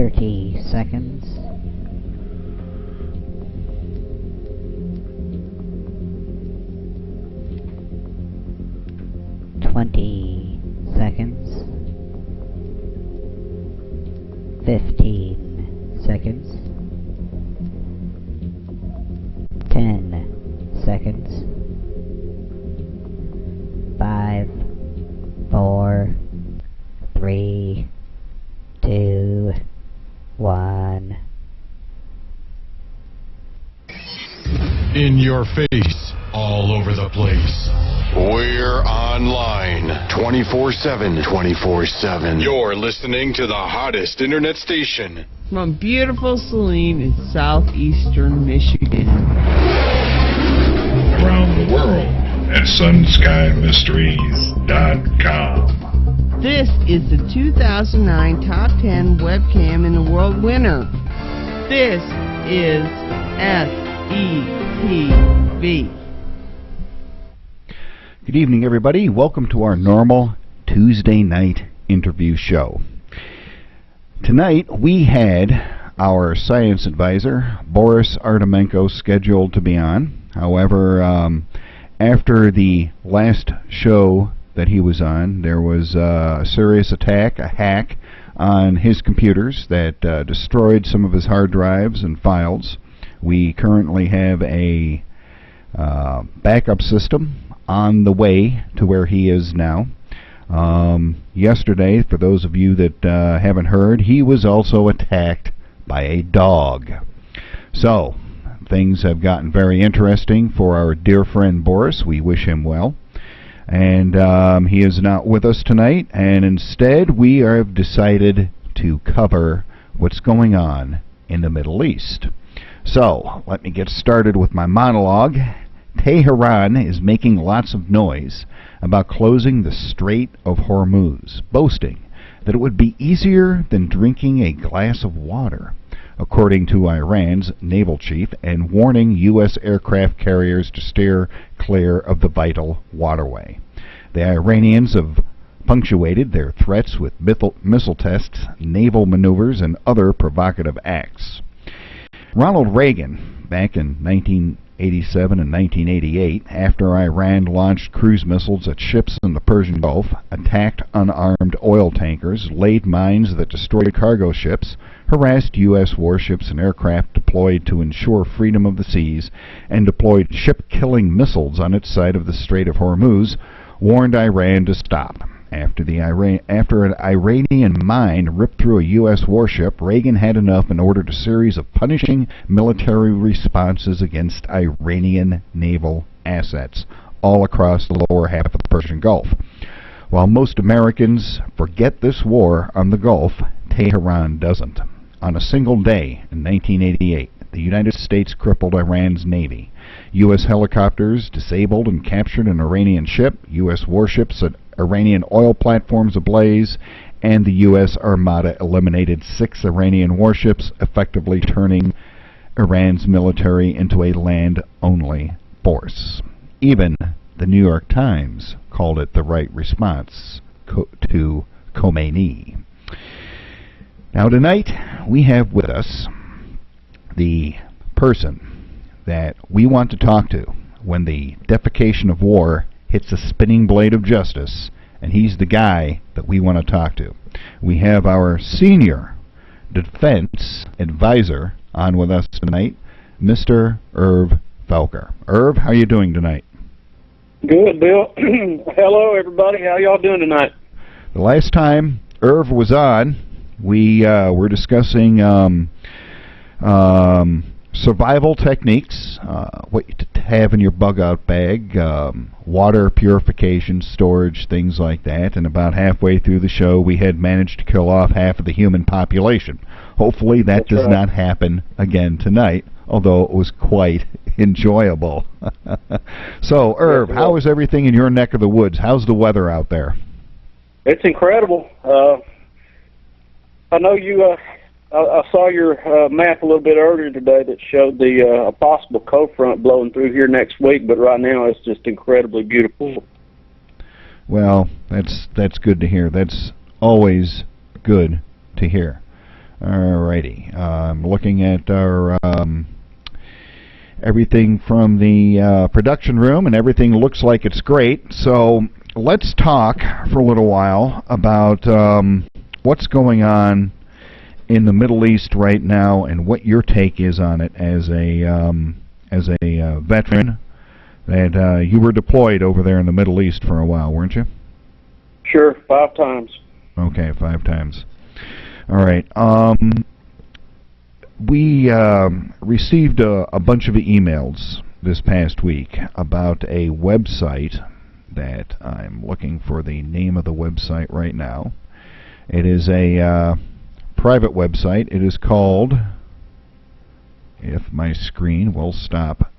30 seconds. 20 seconds. 15 seconds. 10 seconds. 5, 4, 3, 2, 1. In your face, all over the place. We're online 24/7. 24/7. You're listening to the hottest internet station. From beautiful Saline in southeastern Michigan. Around the world at sunsky.mysteries.com. This is the 2009 Top 10 Webcam in the World winner. This is SETV. Good evening, everybody. Welcome to our normal Tuesday night interview show. Tonight, we had our science advisor, Boris Artemenko, scheduled to be on. However, after the last show that he was on, there was a serious attack, a hack, on his computers that destroyed some of his hard drives and files. We currently have a backup system on the way to where he is now. Yesterday, for those of you that haven't heard, he was also attacked by a dog. So, things have gotten very interesting for our dear friend Boris. We wish him well. And he is not with us tonight, and instead we have decided to cover what's going on in the Middle East. So, let me get started with my monologue. Tehran is making lots of noise about closing the Strait of Hormuz, boasting that it would be easier than drinking a glass of water, according to Iran's naval chief, and warning U.S. aircraft carriers to steer clear of the vital waterway. The Iranians have punctuated their threats with missile tests, naval maneuvers, and other provocative acts. Ronald Reagan, back in 1987 and 1988, after Iran launched cruise missiles at ships in the Persian Gulf, attacked unarmed oil tankers, laid mines that destroyed cargo ships, harassed U.S. warships and aircraft deployed to ensure freedom of the seas, and deployed ship-killing missiles on its side of the Strait of Hormuz, warned Iran to stop. After an Iranian mine ripped through a U.S. warship, Reagan had enough and ordered a series of punishing military responses against Iranian naval assets all across the lower half of the Persian Gulf. While most Americans forget this war on the Gulf, Tehran doesn't. On a single day in 1988, the United States crippled Iran's navy. U.S. helicopters disabled and captured an Iranian ship, U.S. warships set Iranian oil platforms ablaze, and the U.S. Armada eliminated 6 Iranian warships, effectively turning Iran's military into a land-only force. Even the New York Times called it the right response to Khomeini. Now tonight, we have with us the person that we want to talk to when the defecation of war hits a spinning blade of justice, and he's the guy that we want to talk to. We have our senior defense advisor on with us tonight, Mr. Evr Felker. Evr, how are you doing tonight? Good, Bill. Hello, everybody. How y'all doing tonight? The last time Evr was on, we were discussing survival techniques, what you have in your bug-out bag, water purification, storage, things like that. And about halfway through the show, we had managed to kill off half of the human population. Hopefully that does not happen again tonight, although it was quite enjoyable. So, Evr, how is everything in your neck of the woods? How's the weather out there? It's incredible. I know you... I saw your map a little bit earlier today that showed the a possible cold front blowing through here next week, but right now it's just incredibly beautiful. Well, that's good to hear. That's always good to hear. Alrighty. I'm looking at our everything from the production room, and everything looks like it's great. So let's talk for a little while about what's going on in the Middle East right now, and what your take is on it as a veteran. That you were deployed over there in the Middle East for a while, weren't you? Sure, 5 times. Okay, 5 times. All right. We received a bunch of emails this past week about a website that I'm looking for the name of the website right now. It is a private website. It is called, if my screen will stop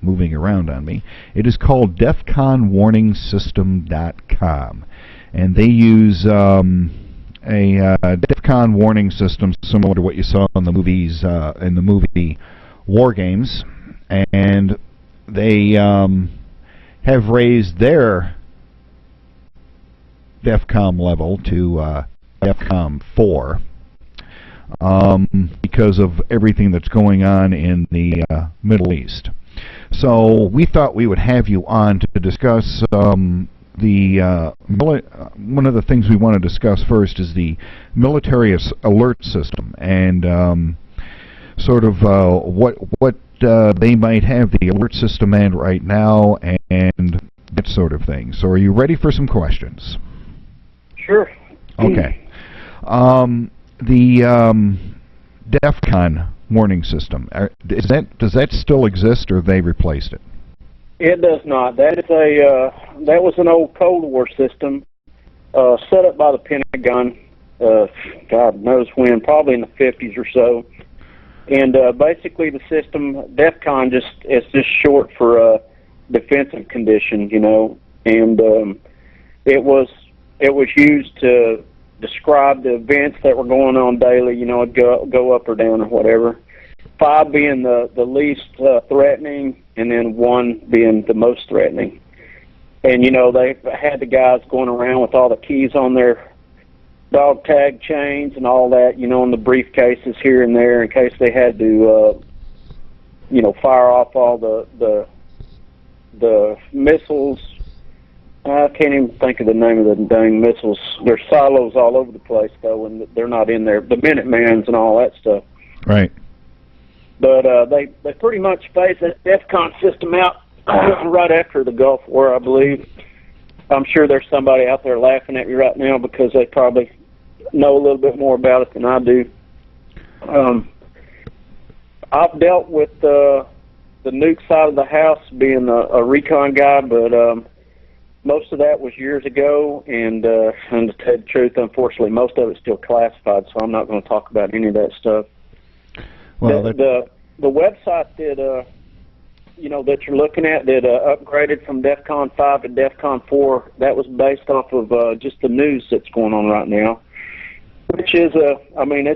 moving around on me, it is called DefConWarningSystem.com, and they use a DefCon warning system similar to what you saw in the movies, in the movie War Games, and they have raised their DEFCON level to DEFCON 4 because of everything that's going on in the Middle East. So we thought we would have you on to discuss one of the things we want to discuss first is the military alert system, and sort of what they might have the alert system in right now, and that sort of thing. So are you ready for some questions? Sure. Okay. The DEFCON warning system, does that still exist, or have they replaced it? It does not. That was an old Cold War system set up by the Pentagon. God knows when, probably in the 50s or so. And basically, the system DEFCON it's just short for defensive condition, you know. And it was used to describe the events that were going on daily. You know, it'd go up or down or whatever. 5 being the least threatening, and then 1 being the most threatening. And, you know, they had the guys going around with all the keys on their dog tag chains and all that, you know, in the briefcases here and there in case they had to, you know, fire off all the missiles. I can't even think of the name of the dang missiles. There's silos all over the place, though, and they're not in there. The Minutemans and all that stuff. Right. But they pretty much phased that DEFCON system out right after the Gulf War, I believe. I'm sure there's somebody out there laughing at me right now because they probably know a little bit more about it than I do. I've dealt with the nuke side of the house being a recon guy, but most of that was years ago, and to tell the truth, unfortunately, most of it's still classified, so I'm not going to talk about any of that stuff. Well, the website that you know that you're looking at that upgraded from DEFCON 5 to DEFCON 4, that was based off of just the news that's going on right now, which is I mean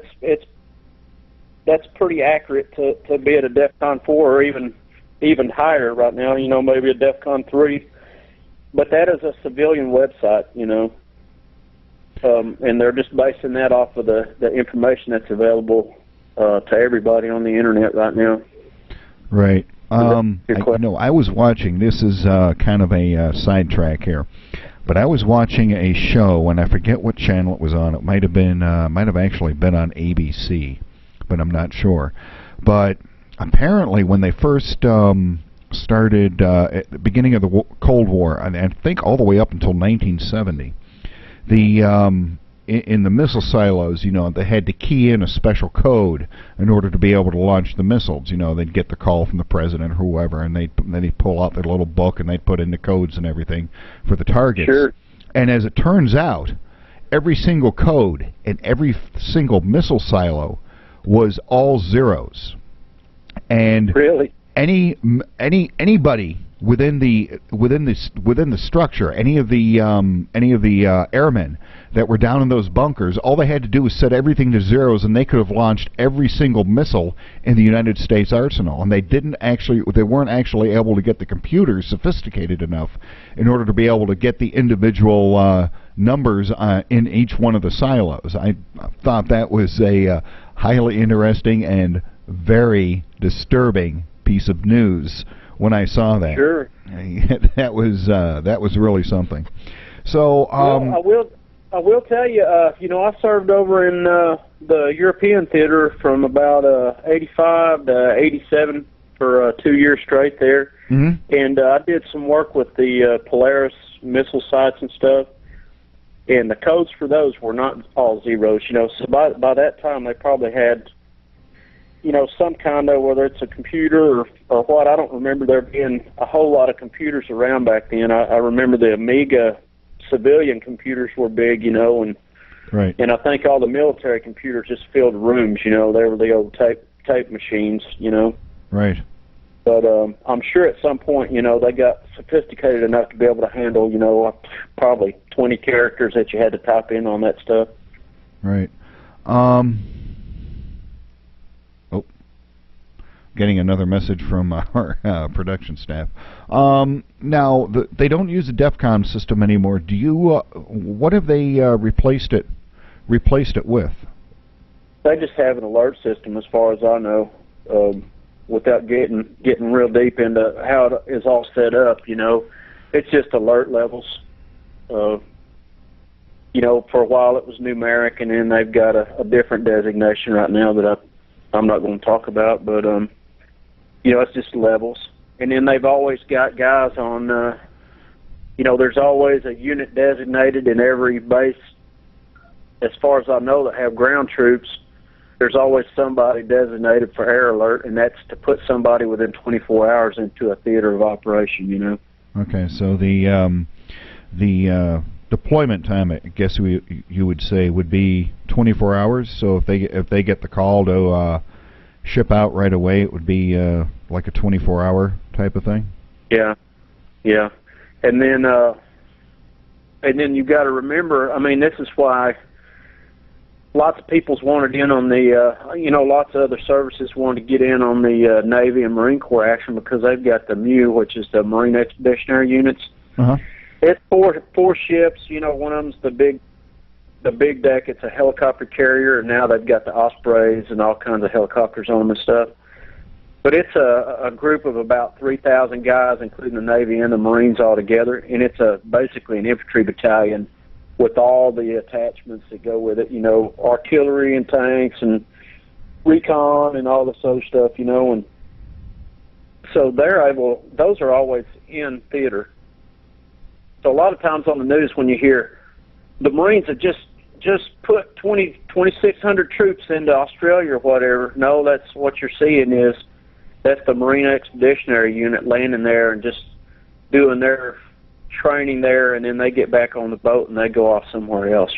that's pretty accurate to be at a DEFCON 4 or even higher right now. You know, maybe a DEFCON 3, but that is a civilian website. You know, and they're just basing that off of the information that's available to everybody on the internet right now. Right. I was watching, this is kind of a sidetrack here, but I was watching a show, and I forget what channel it was on. It might have actually been on ABC, but I'm not sure. But apparently when they first started at the beginning of the Cold War, and I think all the way up until 1970, in the missile silos, you know, they had to key in a special code in order to be able to launch the missiles. You know, they'd get the call from the president or whoever, and they'd pull out their little book and they'd put in the codes and everything for the targets. Sure. And as it turns out, every single code in every single missile silo was all zeros. And really, anybody within the structure, any of the airmen that were down in those bunkers, all they had to do was set everything to zeros, and they could have launched every single missile in the United States arsenal. And they weren't actually able to get the computers sophisticated enough in order to be able to get the individual numbers in each one of the silos. I thought that was a highly interesting and very disturbing piece of news when I saw that. Sure. that was really something. So well, I will tell you, I served over in the European theater from about 85 to 87 for 2 years straight there. Mm-hmm. And I did some work with the Polaris missile sites and stuff. And the codes for those were not all zeros, So by that time, they probably had, some kind of, whether it's a computer or what. I don't remember there being a whole lot of computers around back then. I remember the Amiga civilian computers were big, and right. And I think all the military computers just filled rooms, They were the old tape machines, Right. But I'm sure at some point, they got sophisticated enough to be able to handle, probably 20 characters that you had to type in on that stuff. Right. Getting another message from our production staff. Now, they don't use the DefCon system anymore. Do you? What have they replaced it with? They just have an alert system, as far as I know. Without getting real deep into how it is all set up, it's just alert levels. For a while it was numeric, and then they've got a different designation right now that I'm not going to talk about, but it's just levels. And then they've always got guys on, there's always a unit designated in every base, as far as I know, that have ground troops. There's always somebody designated for air alert, and that's to put somebody within 24 hours into a theater of operation, Okay, so the deployment time, I guess you would say, would be 24 hours. So if they get the call to ship out right away, it would be like a 24-hour type of thing. Yeah. And then you got to remember. I mean, this is why lots of people's wanted in on the, lots of other services wanted to get in on the Navy and Marine Corps action, because they've got the MU, which is the Marine Expeditionary Units. Uh-huh. It's four ships. One of them's the big deck. It's a helicopter carrier, and now they've got the Ospreys and all kinds of helicopters on them and stuff. But it's a group of about 3,000 guys, including the Navy and the Marines all together, and it's basically an infantry battalion with all the attachments that go with it, artillery and tanks and recon and all this other stuff, and so those are always in theater. So a lot of times on the news when you hear the Marines have just put 2,600 troops into Australia or whatever, no, that's what you're seeing is that's the Marine Expeditionary Unit landing there and just doing their training there, and then they get back on the boat and they go off somewhere else,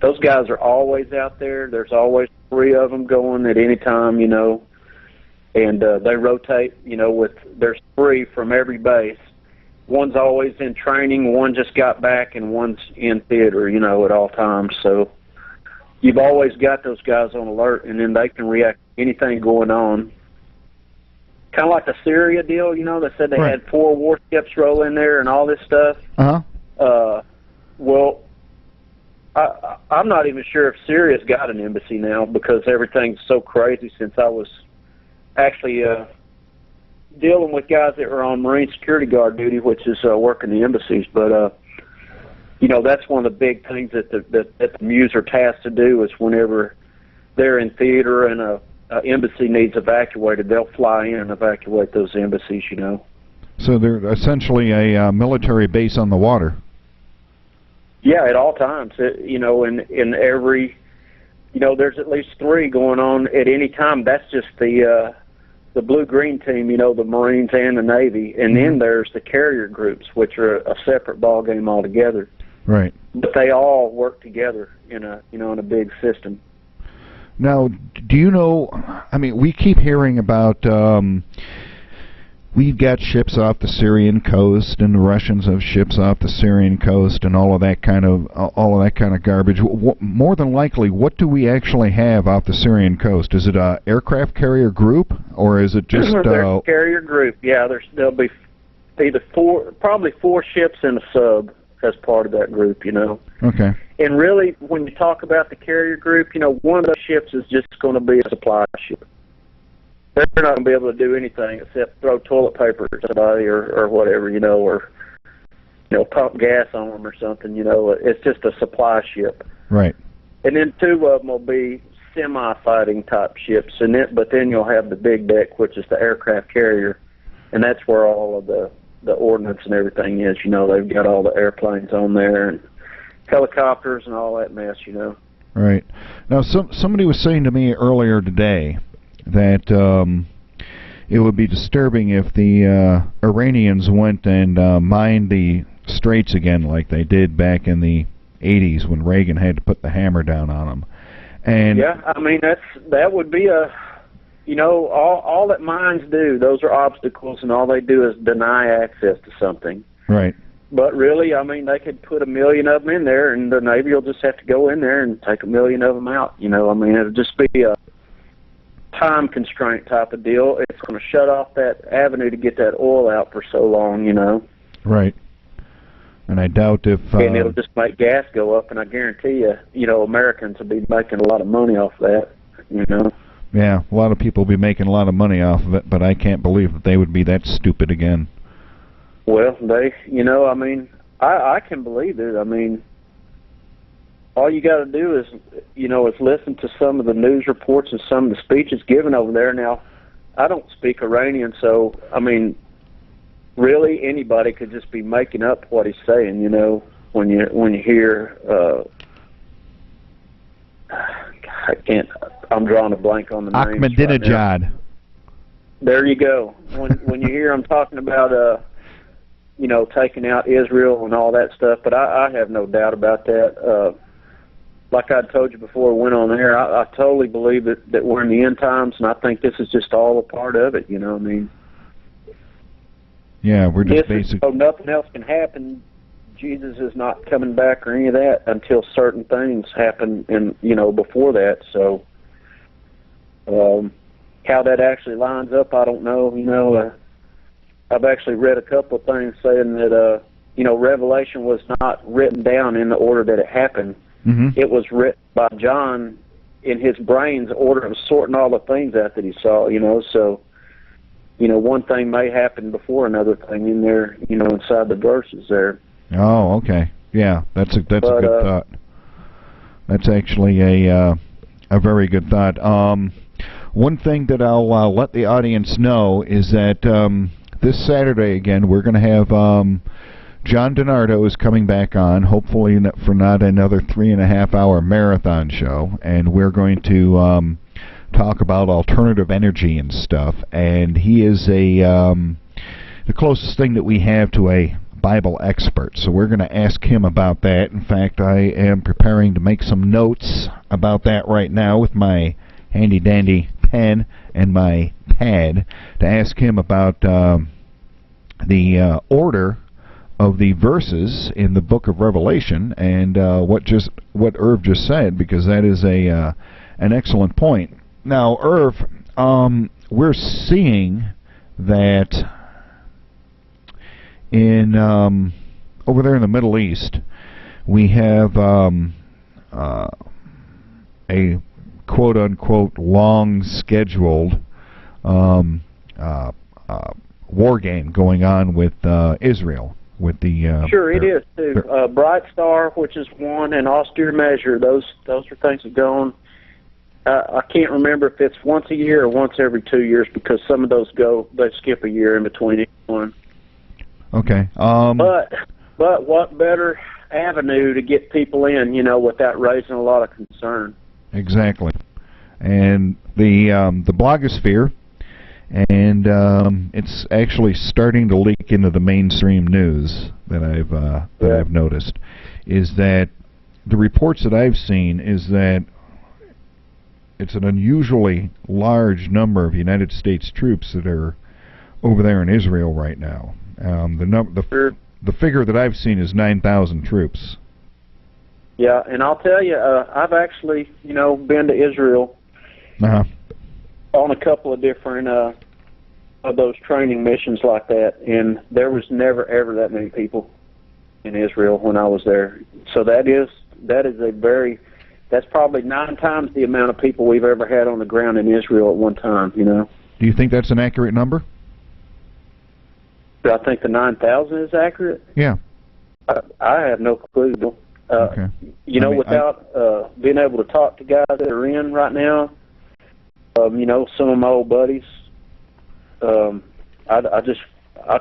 Those guys are always out there. There's always 3 of them going at any time, and they rotate, there's 3 from every base. One's always in training, one just got back, and one's in theater, at all times. So you've always got those guys on alert, and then they can react to anything going on. Kind of like the Syria deal, they said they had 4 warships roll in there and all this stuff. Uh-huh. Well, I'm not even sure if Syria's got an embassy now, because everything's so crazy since I was actually dealing with guys that were on Marine Security Guard duty, which is working the embassies. But, that's one of the big things that the MUs are tasked to do is whenever they're in theater and a embassy needs evacuated, they'll fly in and evacuate those embassies, So they're essentially a military base on the water. Yeah, at all times. In every, there's at least 3 going on at any time. That's just the blue-green team, the Marines and the Navy, and then there's the carrier groups, which are a separate ball game altogether. Right. But they all work together in a big system. Now, do you know? I mean, we keep hearing about. We've got ships off the Syrian coast, and the Russians have ships off the Syrian coast, and all of that kind of garbage. More than likely, what do we actually have off the Syrian coast? Is it a aircraft carrier group, or is it just a carrier group? Yeah, there'll be either probably 4 ships and a sub as part of that group, you know. Okay. And really, when you talk about the carrier group, you know, one of those ships is just going to be a supply ship. They're not going to be able to do anything except throw toilet paper at somebody or whatever, you know, or, you know, pump gas on them or something, you know. It's just a supply ship. Right. And then two of them will be semi-fighting type ships, but then you'll have the big deck, which is the aircraft carrier, and that's where all of the ordnance and everything is. You know, they've got all the airplanes on there and helicopters and all that mess, you know. Right. Now, somebody was saying to me earlier today that it would be disturbing if the Iranians went and mined the straits again like they did back in the 80s when Reagan had to put the hammer down on them. And yeah, I mean, that would be a, you know, all that mines do, those are obstacles, and all they do is deny access to something. Right. But really, I mean, they could put 1 million of them in there, and the Navy will just have to go in there and take 1 million of them out. You know, I mean, it'll just be a time constraint type of deal. It's going to shut off that avenue to get that oil out for so long, you know. Right. And I doubt if... and it'll just make gas go up, and I guarantee you, you know, Americans will be making a lot of money off that, you know. Yeah, a lot of people will be making a lot of money off of it, but I can't believe that they would be that stupid again. Well, they, you know, I mean, I can believe it. I mean, all you got to do is, you know, is listen to some of the news reports and some of the speeches given over there. Now, I don't speak Iranian, so, I mean, really anybody could just be making up what he's saying, you know, when you hear, I'm drawing a blank on the names. Ahmadinejad. Right, there you go. When you hear him talking about, you know, taking out Israel and all that stuff, but I have no doubt about that. Like I told you before we went on air, I totally believe that we're in the end times, and I think this is just all a part of it, you know what I mean? Yeah, we're just basically... So nothing else can happen. Jesus is not coming back or any of that until certain things happen, and you know, before that. So how that actually lines up, I don't know. You know, I've actually read a couple of things saying that you know, Revelation was not written down in the order that it happened. Mm-hmm. It was written by John in his brain's order of sorting all the things out that he saw. You know, so. You know, one thing may happen before another thing in there, you know, inside the verses there. Oh, okay. Yeah, that's a good thought. That's actually a very good thought. One thing that I'll let the audience know is that this Saturday, again, we're going to have John DiNardo is coming back on, hopefully for not another 3.5-hour marathon show, and we're going to... talk about alternative energy and stuff, and he is the closest thing that we have to a Bible expert, so we're going to ask him about that. In fact, I am preparing to make some notes about that right now with my handy-dandy pen and my pad to ask him about the order of the verses in the book of Revelation and what Irv just said, because that is an excellent point. Now, Irv, we're seeing that in over there in the Middle East, we have a quote-unquote long-scheduled war game going on with Israel. With the sure, it is too. Bright Star, which is one, and Austere Measure. Those are things that go on. I can't remember if it's once a year or once every 2 years, because some of those they skip a year in between each one. Okay. But what better avenue to get people in, you know, without raising a lot of concern? Exactly. And the blogosphere, and it's actually starting to leak into the mainstream news that I've noticed, is that the reports that I've seen is that it's an unusually large number of United States troops that are over there in Israel right now. The figure that I've seen is 9,000 troops. Yeah, and I'll tell you, I've actually, you know, been to Israel on a couple of different of those training missions like that, and there was never ever that many people. in Israel when I was there. So that is that's probably 9 times the amount of people we've ever had on the ground in Israel at one time. Do you think that's an accurate number? Do I think the 9,000 is accurate? Yeah. I have no clue. Okay. Without being able to talk to guys that are in right now, some of my old buddies, I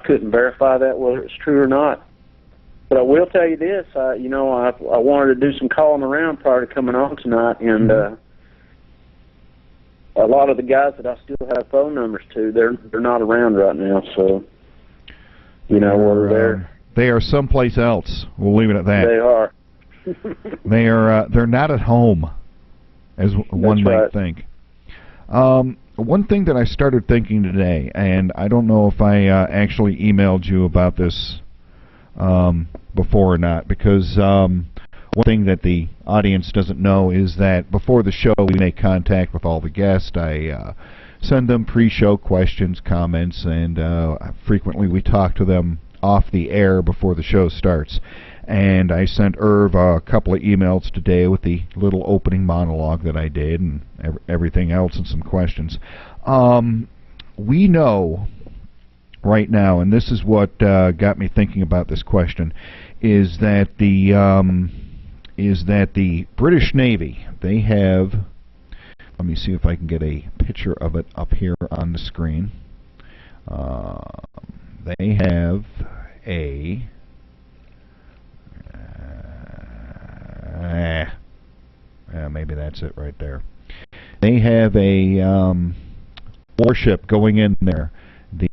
couldn't verify that whether it's true or not. But I will tell you this, I wanted to do some calling around prior to coming on tonight, and a lot of the guys that I still have phone numbers to, they're not around right now, so they are someplace else. We'll leave it at that. They are. They're not at home, as one might think. One thing that I started thinking today, and I don't know if I actually emailed you about this before or not, because one thing that the audience doesn't know is that before the show we make contact with all the guests. I send them pre-show questions, comments, and frequently we talk to them off the air before the show starts. And I sent Irv a couple of emails today with the little opening monologue that I did and everything else and some questions. We know right now, and this is what got me thinking about this question, is that the British Navy, they have, let me see if I can get a picture of it up here on the screen. They have a maybe that's it right there. They have a warship going in there. Let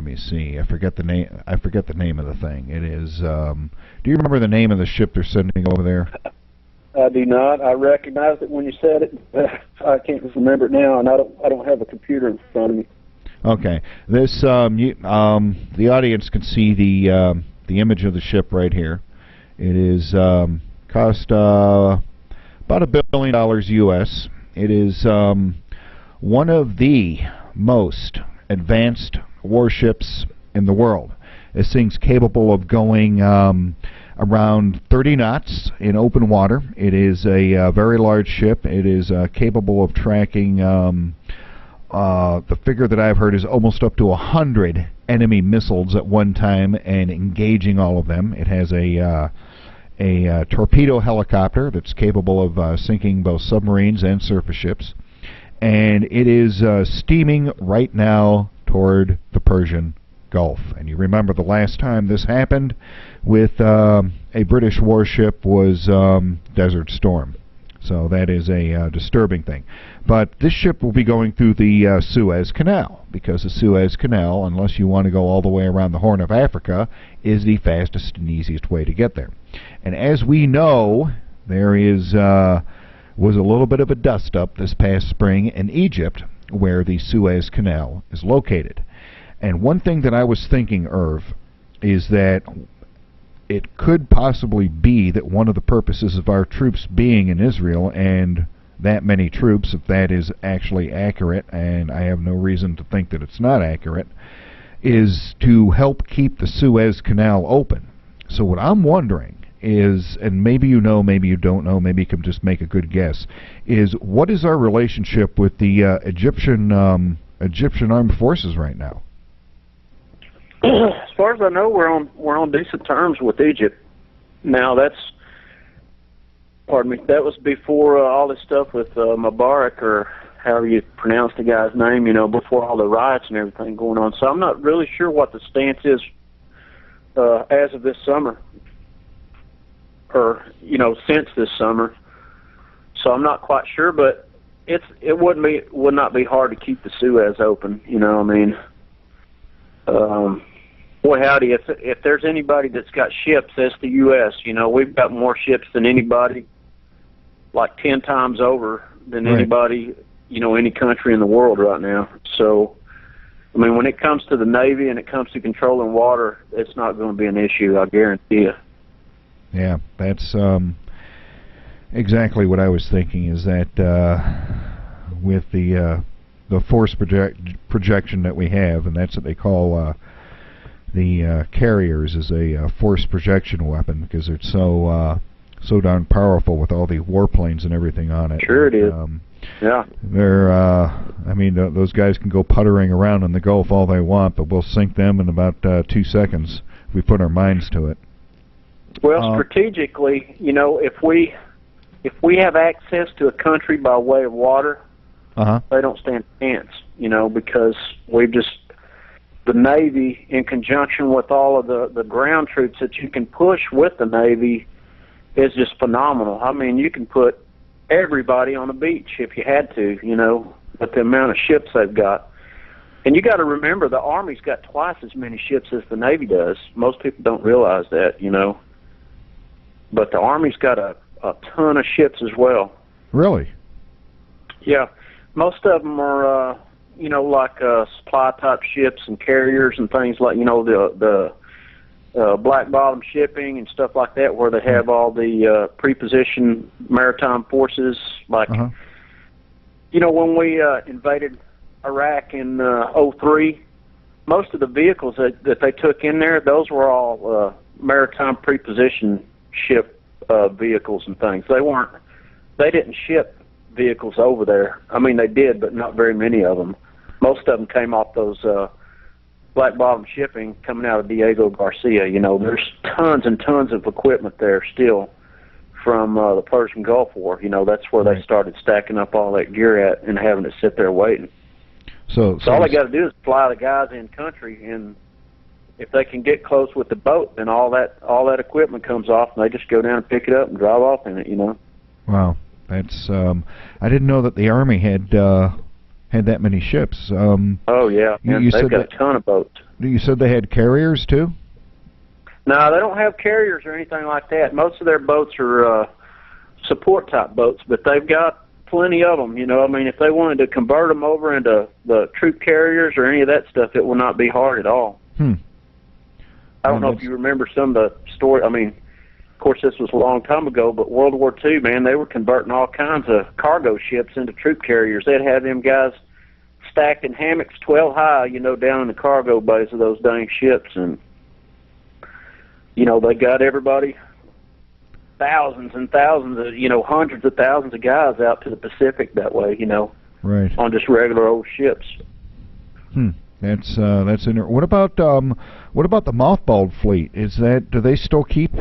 me see. I forget the name. I forget the name of the thing. It is. Do you remember the name of the ship they're sending over there? I do not. I recognized it when you said it. I can't remember it now, and I don't have a computer in front of me. Okay. This the audience can see the image of the ship right here. It is cost about $1 billion US. It is one of the most advanced warships in the world. This thing's capable of going around 30 knots in open water. It is a very large ship. It is capable of tracking, the figure that I've heard is almost up to 100 enemy missiles at one time and engaging all of them. It has a torpedo helicopter that's capable of sinking both submarines and surface ships. And it is steaming right now toward the Persian Gulf. And you remember the last time this happened with a British warship was Desert Storm. So that is a disturbing thing. But this ship will be going through the Suez Canal, because the Suez Canal, unless you want to go all the way around the Horn of Africa, is the fastest and easiest way to get there. And as we know, there was a little bit of a dust-up this past spring in Egypt, where the Suez Canal is located. And one thing that I was thinking, Irv, is that it could possibly be that one of the purposes of our troops being in Israel, and that many troops, if that is actually accurate, and I have no reason to think that it's not accurate, is to help keep the Suez Canal open. So what I'm wondering is, and maybe you know, maybe you don't know, maybe you can just make a good guess, is what is our relationship with the Egyptian armed forces right now? As far as I know, we're on decent terms with Egypt. Now that was before all this stuff with Mubarak, or however you pronounce the guy's name, before all the riots and everything going on. So I'm not really sure what the stance is as of this summer, or since this summer. So I'm not quite sure, but it would not be hard to keep the Suez open. Boy howdy, if there's anybody that's got ships, that's the U.S. We've got more ships than anybody, like 10 times over than anybody, any country in the world right now. So, when it comes to the Navy and it comes to controlling water, it's not going to be an issue, I guarantee you. Yeah, that's exactly what I was thinking, is that with the force projection that we have, and that's what they call carriers as a force projection weapon because they're so darn powerful with all the warplanes and everything on it. Sure it is. Yeah. They're, I mean, those guys can go puttering around in the Gulf all they want, but we'll sink them in about 2 seconds if we put our minds to it. Well, strategically, you know, if we have access to a country by way of water, they don't stand a chance, you know, because the Navy, in conjunction with all of the ground troops that you can push with the Navy, is just phenomenal. I mean, you can put everybody on the beach if you had to, you know, with the amount of ships they've got. And you got to remember, the Army's got twice as many ships as the Navy does. Most people don't realize that, you know. But the Army's got a ton of ships as well. Really? Yeah. Most of them are, you know, like supply-type ships and carriers and things like, you know, the black-bottom shipping and stuff like that, where they have all the prepositioned maritime forces. Like, you know, when we invaded Iraq in 2003, most of the vehicles that they took in there, those were all maritime preposition ship vehicles and things. They didn't ship vehicles over there. I mean, they did, but not very many of them. Most of them came off those black bottom shipping coming out of Diego Garcia. You know, there's tons and tons of equipment there still from the Persian Gulf War. You know, that's where they started stacking up all that gear at and having it sit there waiting. So all they got to do is fly the guys in country, and if they can get close with the boat, then all that equipment comes off, and they just go down and pick it up and drive off in it. You know. Wow, that's I didn't know that the Army had that many ships. Oh yeah, they've got a ton of boats. You said they had carriers too? No, they don't have carriers or anything like that. Most of their boats are support type boats, but they've got plenty of them. You know, I mean, if they wanted to convert them over into the troop carriers or any of that stuff, it will not be hard at all. I don't know if you remember some of the story. I mean, of course, this was a long time ago, but World War II, man, they were converting all kinds of cargo ships into troop carriers. They'd have them guys stacked in hammocks 12 high, you know, down in the cargo bays of those dang ships. And, you know, they got everybody, thousands and thousands of, you know, hundreds of thousands of guys out to the Pacific that way, you know, on just regular old ships. That's what about the Mothball Fleet? Do they still keep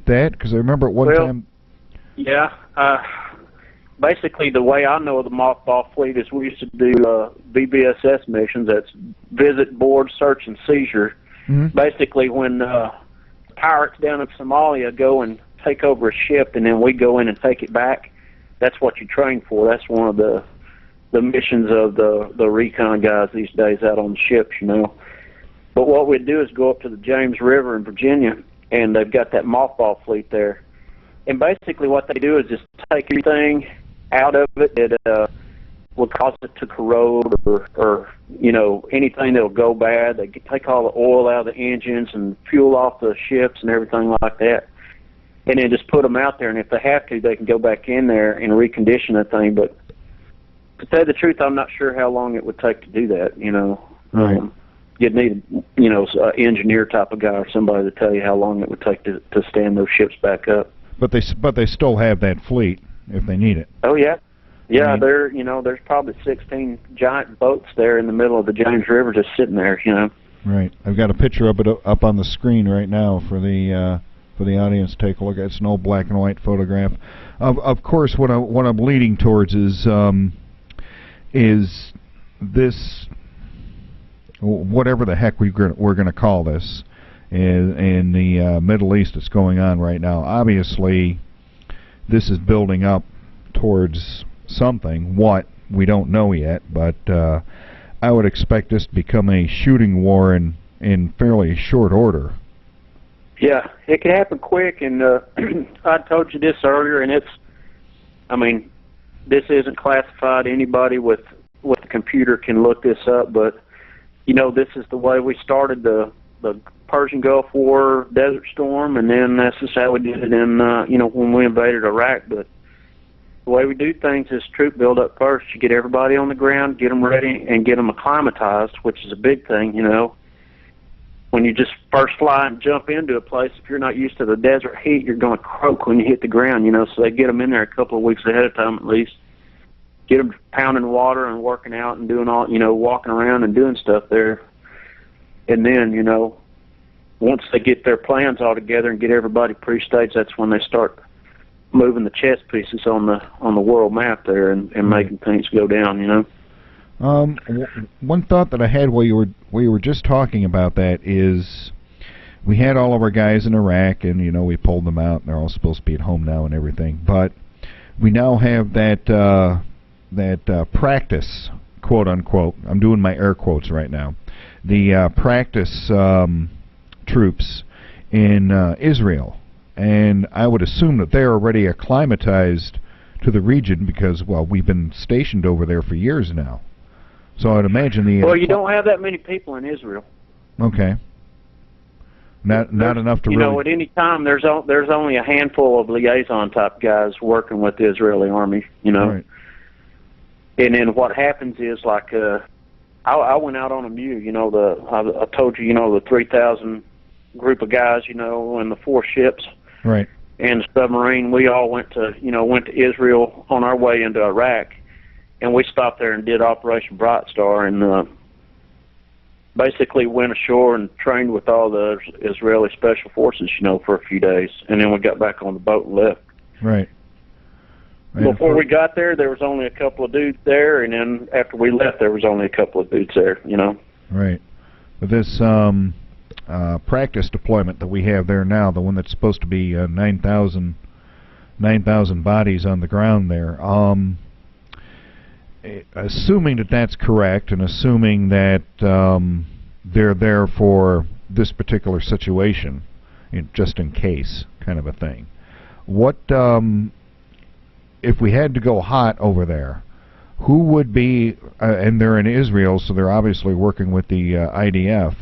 that? Because I remember at one time. Yeah. Basically, the way I know of the Mothball Fleet is we used to do VBSS missions. That's visit, board, search, and seizure. Basically, when pirates down in Somalia go and take over a ship, and then we go in and take it back, that's what you train for. That's one of the missions of the recon guys these days out on the ships, you know. But what we'd do is go up to the James River in Virginia, and they've got that Mothball Fleet there. And basically what they do is just take everything out of it that will cause it to corrode or you know, anything that'll go bad. They take all the oil out of the engines and fuel off the ships and everything like that, and then just put them out there. And if they have to, they can go back in there and recondition that thing. But to tell you the truth, I'm not sure how long it would take to do that, you know. You'd need, you know, an engineer type of guy or somebody to tell you how long it would take to stand those ships back up. But they still have that fleet if they need it. Oh yeah, yeah. You know, there's probably 16 giant boats there in the middle of the James River just sitting there, you know. Right. I've got a picture of it up on the screen right now for the audience to take a look at. It's an old black and white photograph. Of course, what I'm leading towards is this, whatever the heck we're going to call this, in the Middle East that's going on right now. Obviously, this is building up towards something. What, we don't know yet, but I would expect this to become a shooting war in fairly short order. Yeah, it could happen quick, and I told you this earlier, and I mean, this isn't classified. Anybody with a computer can look this up, but, you know, this is the way we started the Persian Gulf War, Desert Storm, and then that's just how we did it in, you know, when we invaded Iraq. But the way we do things is troop build up first. You get everybody on the ground, get them ready, and get them acclimatized, which is a big thing, you know. when you just first fly and jump into a place, if you're not used to the desert heat, you're going to croak when you hit the ground, you know. So they get them in there a couple of weeks ahead of time at least. Get them pounding water and working out and doing all, you know, walking around and doing stuff there. And then, you know, once they get their plans all together and get everybody pre-staged, that's when they start moving the chess pieces on the world map there and making things go down, you know. One thought that I had while you were just talking about that is, we had all of our guys in Iraq, and you know, we pulled them out, and they're all supposed to be at home now and everything. But we now have that practice, quote unquote. I'm doing my air quotes right now. The practice troops in Israel, and I would assume that they're already acclimatized to the region because, well, we've been stationed over there for years now. So I'd imagine the... Well, you don't have that many people in Israel. Okay. Not enough to you really... know, at any time, there's only a handful of liaison-type guys working with the Israeli army, you know. Right. And then what happens is, like, I went out on a MEU, you know, I told you, you know, the 3,000 group of guys, you know, and the 4 ships. Right. And the submarine, we all went to Israel on our way into Iraq. And we stopped there and did Operation Bright Star, and basically went ashore and trained with all the Israeli special forces, you know, for a few days, and then we got back on the boat and left. Right. Before we got there was only a couple of dudes there, and then after we left, there was only a couple of dudes there, you know. Right. But this practice deployment that we have there now, the one that's supposed to be 9,000 bodies on the ground there, assuming that that's correct, and assuming that they're there for this particular situation, just in case, kind of a thing. What if we had to go hot over there? Who would be? And they're in Israel, so they're obviously working with the IDF.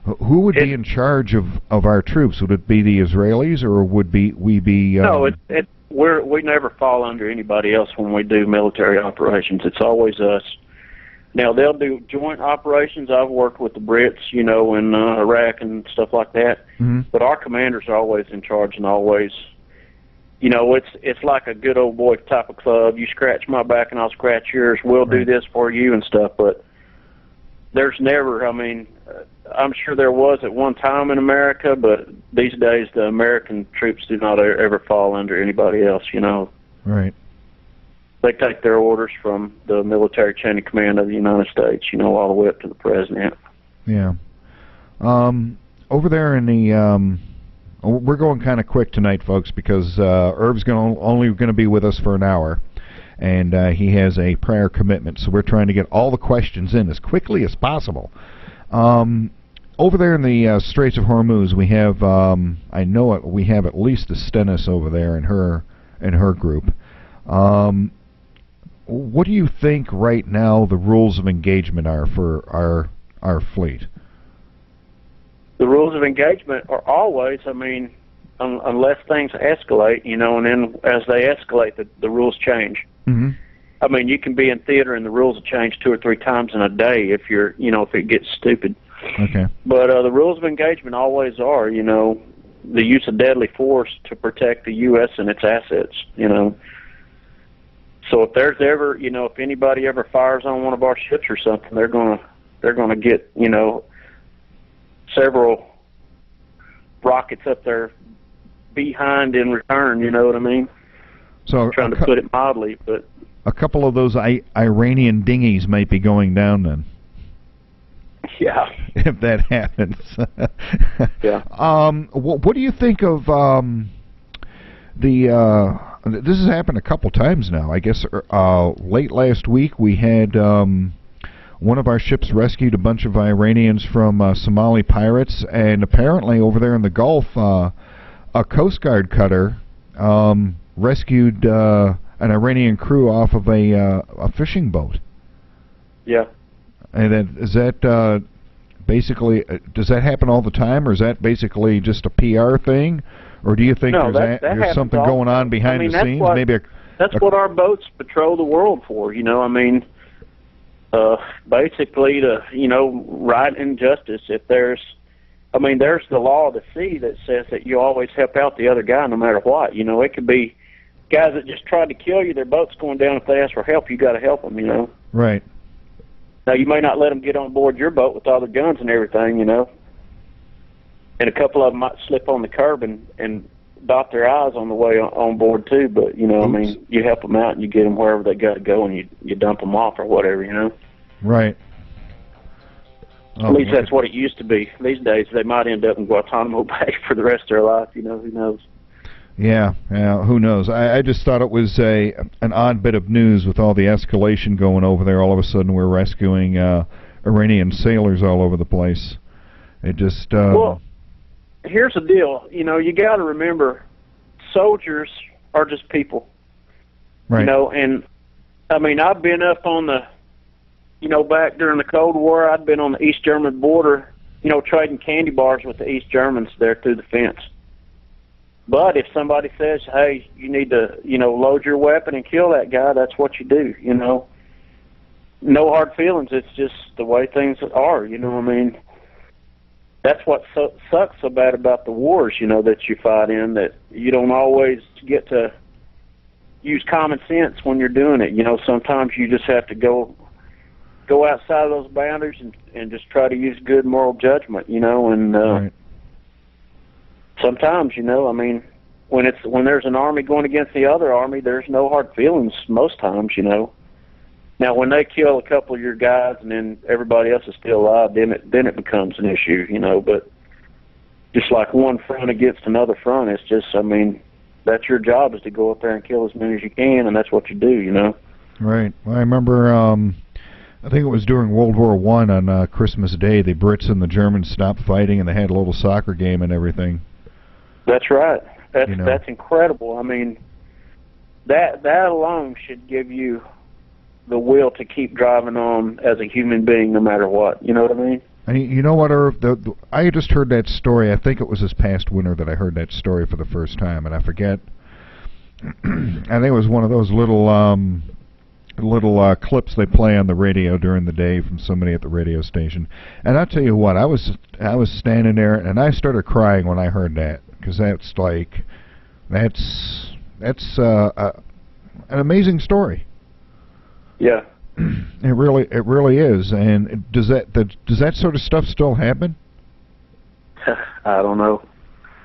Who would be in charge of our troops? Would it be the Israelis, or would we be? No, we never fall under anybody else when we do military operations. It's always us. Now, they'll do joint operations. I've worked with the Brits, you know, in Iraq and stuff like that. Mm-hmm. But our commanders are always in charge and always, you know, it's like a good old boy type of club. You scratch my back and I'll scratch yours. We'll do this for you and stuff. But there's never, I mean, I'm sure there was at one time in America, but these days the American troops do not ever fall under anybody else, you know. Right. They take their orders from the military chain of command of the United States, you know, all the way up to the president. Yeah. Over there in the, we're going kind of quick tonight, folks, because Irv's only going to be with us for an hour, and he has a prior commitment, so we're trying to get all the questions in as quickly as possible. Over there in the Straits of Hormuz, we have, I know it, we have at least a Stennis over there in her group. What do you think right now the rules of engagement are for our fleet? The rules of engagement are always, I mean, unless things escalate, you know, and then as they escalate, the rules change. Mm-hmm. I mean, you can be in theater and the rules will change 2 or 3 times in a day if you're, you know, if it gets stupid. Okay. But the rules of engagement always are, you know, the use of deadly force to protect the U.S. and its assets, you know. So if there's ever, you know, if anybody ever fires on one of our ships or something, they're gonna get, you know, several rockets up their behind in return. You know what I mean? So I'm trying to put it mildly, but a couple of those Iranian dinghies might be going down then. Yeah. If that happens. Yeah. What do you think of the? This has happened a couple times now. I guess late last week we had one of our ships rescued a bunch of Iranians from Somali pirates, and apparently over there in the Gulf, a Coast Guard cutter rescued an Iranian crew off of a fishing boat. Yeah. And then is that basically, does that happen all the time, or is that basically just a PR thing, or do you think there's something going on behind the scenes? That's what our boats patrol the world for. You know, I mean, basically to, you know, right and justice. If there's, I mean, there's the law of the sea that says that you always help out the other guy no matter what. You know, it could be guys that just tried to kill you, their boat's going down. If they ask for help, you got to help them, you know. Right. Now, you may not let them get on board your boat with all their guns and everything, you know. And a couple of them might slip on the curb and dot their I's on the way on board, too. But, you know, I mean, you help them out and you get them wherever they got to go and you dump them off or whatever, you know. Right. At least that's what it used to be. These days, they might end up in Guantanamo Bay for the rest of their life, you know, who knows. Yeah, who knows? I just thought it was an odd bit of news with all the escalation going over there. All of a sudden, we're rescuing Iranian sailors all over the place. It just... Well, here's the deal. You know, you got to remember, soldiers are just people. Right. You know, and, I mean, I've been up on the... You know, back during the Cold War, I'd been on the East German border, you know, trading candy bars with the East Germans there through the fence. But if somebody says, hey, you need to, you know, load your weapon and kill that guy, that's what you do, you know. No hard feelings. It's just the way things are, you know what I mean? That's what sucks so bad about the wars, you know, that you fight in, that you don't always get to use common sense when you're doing it. You know, sometimes you just have to go outside of those boundaries and just try to use good moral judgment, you know, and right. Sometimes, you know, I mean, when there's an army going against the other army, there's no hard feelings most times, you know. Now, when they kill a couple of your guys and then everybody else is still alive, then it becomes an issue, you know. But just like one front against another front, it's just, I mean, that's your job, is to go up there and kill as many as you can, and that's what you do, you know. Right. Well, I remember, I think it was during World War I on Christmas Day, the Brits and the Germans stopped fighting and they had a little soccer game and everything. That's right. That's, you know, that's incredible. I mean, that alone should give you the will to keep driving on as a human being no matter what. You know what I mean? And you know what, Irv? I just heard that story. I think it was this past winter that I heard that story for the first time, and I forget. I think it was one of those little clips they play on the radio during the day from somebody at the radio station. And I'll tell you what, I was standing there and I started crying when I heard that, because that's an amazing story. Yeah. It really is. And does that sort of stuff still happen? I don't know.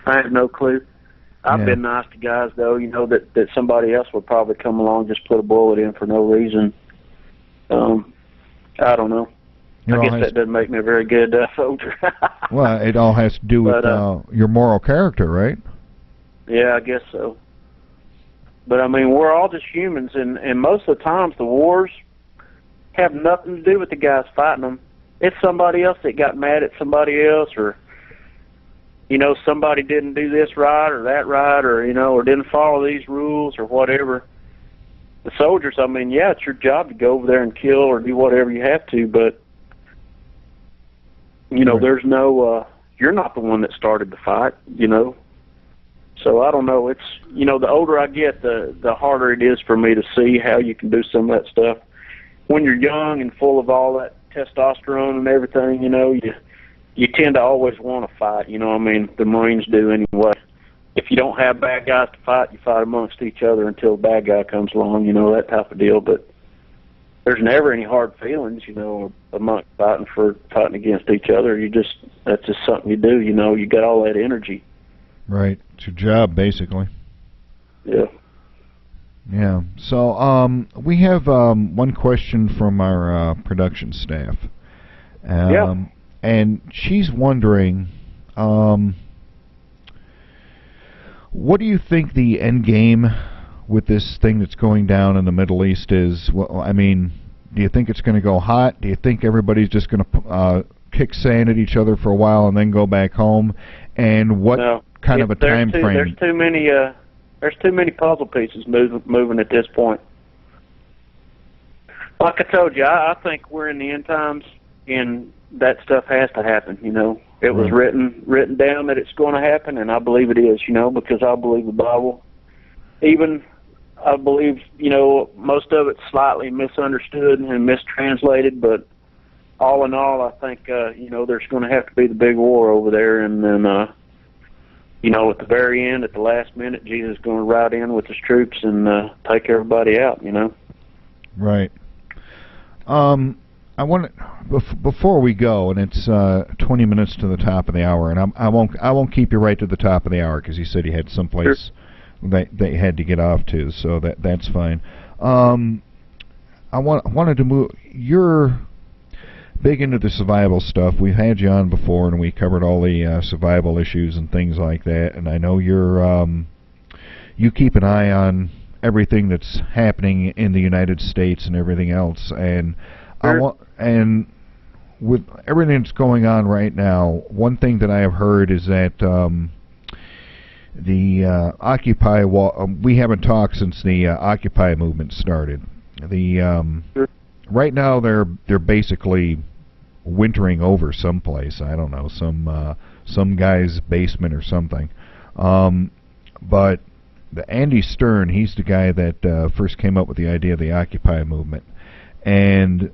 I have no clue. I've been nice to guys, though, you know, that somebody else would probably come along, just put a bullet in for no reason. I don't know. I guess that doesn't make me a very good soldier. Well, it all has to do with your moral character, right? Yeah, I guess so. But, I mean, we're all just humans, and most of the times the wars have nothing to do with the guys fighting them. It's somebody else that got mad at somebody else, or, you know, somebody didn't do this right or that right, or, you know, or didn't follow these rules or whatever. The soldiers, I mean, yeah, it's your job to go over there and kill or do whatever you have to, but, you know, there's no, you're not the one that started the fight, you know. So I don't know. It's, you know, the older I get, the harder it is for me to see how you can do some of that stuff. When you're young and full of all that testosterone and everything, you know, you tend to always want to fight, you know what I mean? The Marines do anyway. If you don't have bad guys to fight, you fight amongst each other until the bad guy comes along, you know, that type of deal. But there's never any hard feelings, you know, amongst fighting against each other. That's just something you do, you know, you got all that energy. Right. It's your job, basically. Yeah. Yeah. So we have one question from our production staff. And she's wondering, what do you think the end game with this thing that's going down in the Middle East is? Well, I mean, do you think it's going to go hot? Do you think everybody's just going to kick sand at each other for a while and then go back home? And what kind of a time frame? There's too many puzzle pieces moving at this point. Like I told you, I think we're in the end times, and that stuff has to happen, you know. It was written down that it's going to happen, and I believe it is, you know, because I believe the Bible. Even I believe, you know, most of it's slightly misunderstood and mistranslated, but all in all, I think there's going to have to be the big war over there, and then at the very end, at the last minute, Jesus is going to ride in with his troops and take everybody out. Right. I want before we go, and it's 20 minutes to the top of the hour, and I won't keep you right to the top of the hour because you said you had someplace that you had to get off to, so that's fine. I wanted to move. You're big into the survival stuff. We've had you on before, and we covered all the survival issues and things like that. And I know you keep an eye on everything that's happening in the United States and everything else. And and with everything that's going on right now, one thing that I have heard is that the Occupy we haven't talked since the Occupy movement started. Right now they're basically wintering over someplace. I don't know, some guy's basement or something. But the Andy Stern, he's the guy that first came up with the idea of the Occupy movement. And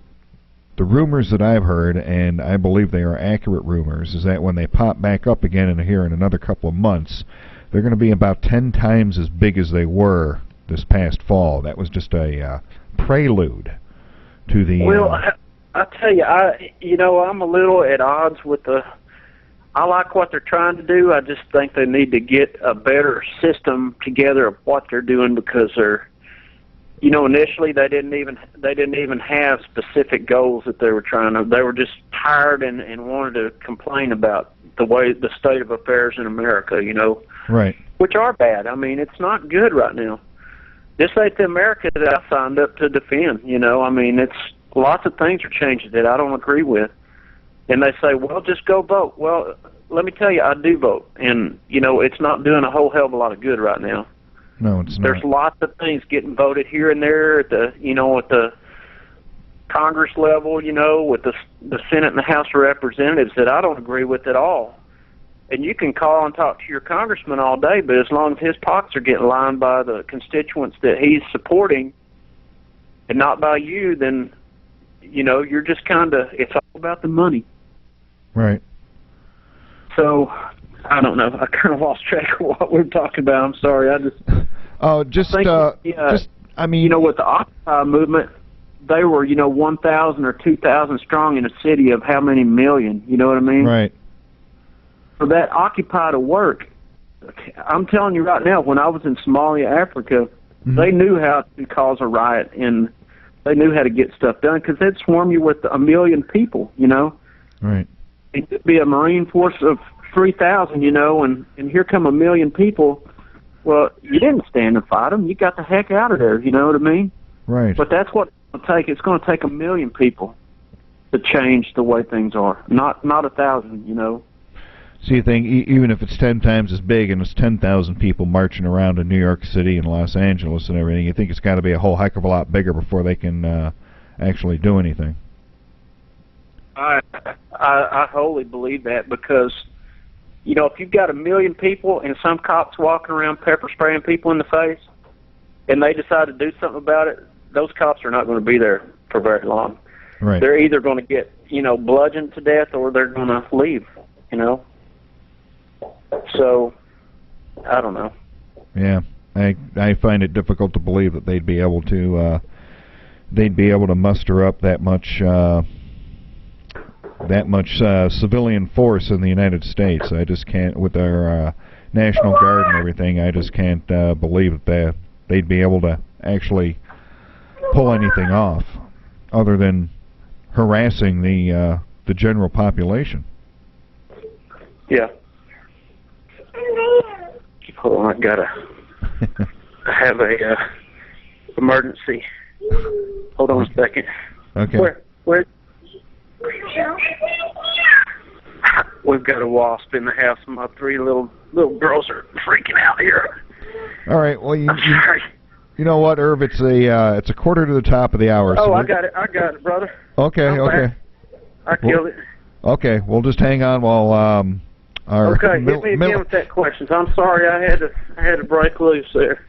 the rumors that I've heard, and I believe they are accurate rumors, is that when they pop back up again here in another couple of months, they're going to be about 10 times as big as they were this past fall. That was just a prelude to the... Well, I tell you, I'm a little at odds with I like what they're trying to do. I just think they need to get a better system together of what they're doing, because they're, initially they didn't even have specific goals that they were trying to. They were just tired and wanted to complain about the state of affairs in America, Right. Which are bad. I mean, it's not good right now. This ain't the America that I signed up to defend, I mean, it's lots of things are changing that I don't agree with. And they say, well, just go vote. Well, let me tell you, I do vote. And, it's not doing a whole hell of a lot of good right now. No, it's not. There's lots of things getting voted here and there at the, at the Congress level, with the Senate and the House of Representatives that I don't agree with at all. And you can call and talk to your congressman all day, but as long as his pockets are getting lined by the constituents that he's supporting and not by you, then, you're just it's all about the money. Right. So, I don't know. I kind of lost track of what we were talking about. I'm sorry. With the Occupy movement, they were, 1,000 or 2,000 strong in a city of how many million? You know what I mean? Right. For that Occupy to work, I'm telling you right now, when I was in Somalia, Africa, they knew how to cause a riot, and they knew how to get stuff done, because they'd swarm you with 1 million people, Right. It could be a Marine force of 3,000, and here come 1 million people. Well, you didn't stand and fight them. You got the heck out of there, you know what I mean? Right. But that's what it's going to take. It's going to take 1 million people to change the way things are, not 1,000, So you think even if it's 10 times as big and it's 10,000 people marching around in New York City and Los Angeles and everything, you think it's got to be a whole heck of a lot bigger before they can actually do anything? I wholly believe that, because, if you've got 1 million people and some cops walking around pepper spraying people in the face, and they decide to do something about it, those cops are not going to be there for very long. Right. They're either going to get, bludgeoned to death, or they're going to leave, So, I don't know. Yeah, I find it difficult to believe that they'd be able to muster up that much civilian force in the United States. I just can't, with our National Guard and everything. I just can't believe that they'd be able to actually pull anything off, other than harassing the general population. Yeah. Hold on, I gotta have a emergency. Hold on a second. Okay. Where? We've got a wasp in the house, and my 3 little girls are freaking out here. All right. Well, I'm sorry. You know what, Irv? It's a quarter to the top of the hour. Oh, so I got it, brother. Okay. I killed it. Okay, we'll just hang on while our hit me again with that questions. I'm sorry, I had to break loose there.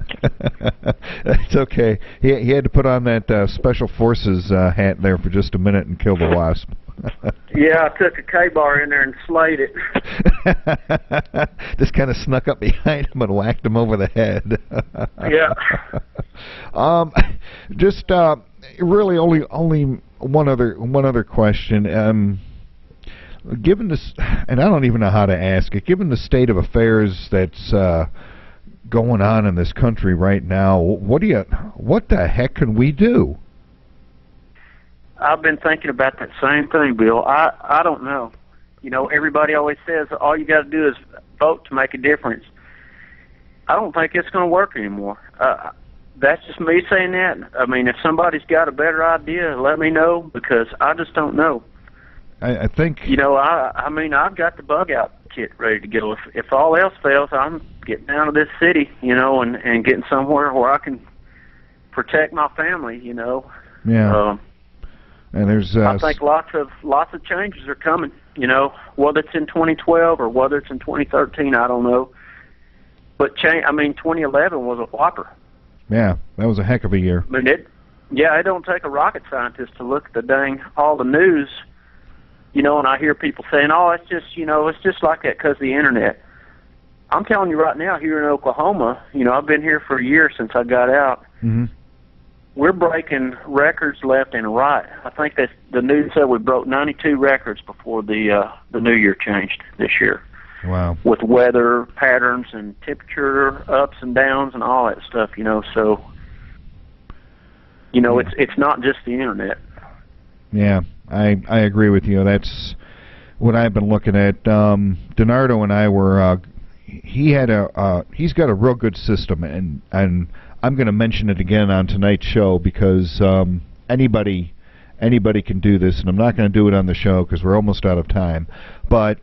That's okay. He had to put on that Special Forces hat there for just a minute and kill the wasp. Yeah, I took a K-bar in there and slayed it. Just kind of snuck up behind him and whacked him over the head. Yeah. Just really only one other question. Given this, and I don't even know how to ask it. Given the state of affairs that's going on in this country right now, what the heck can we do? I've been thinking about that same thing, Bill. I don't know. You know, everybody always says all you got to do is vote to make a difference. I don't think it's going to work anymore. That's just me saying that. I mean, if somebody's got a better idea, let me know, because I just don't know. I think... You know, I mean, I've got the bug-out kit ready to go. If all else fails, I'm getting down to this city, you know, and getting somewhere where I can protect my family, you know. Yeah. And there's I think lots of changes are coming, you know, whether it's in 2012 or whether it's in 2013, I don't know. But 2011 was a whopper. Yeah, that was a heck of a year. I mean, it don't take a rocket scientist to look at all the news, you know, and I hear people saying, oh, it's just like that because of the internet. I'm telling you right now, here in Oklahoma, you know, I've been here for a year since I got out. Mm-hmm. We're breaking records left and right. I think that the news said we broke 92 records before the new year changed this year. Wow. With weather patterns and temperature ups and downs and all that stuff, you know. So, you know, it's not just the internet. Yeah, I agree with you. That's what I've been looking at. DiNardo and I were. He's got a real good system, and I'm going to mention it again on tonight's show because anybody can do this, and I'm not going to do it on the show because we're almost out of time. But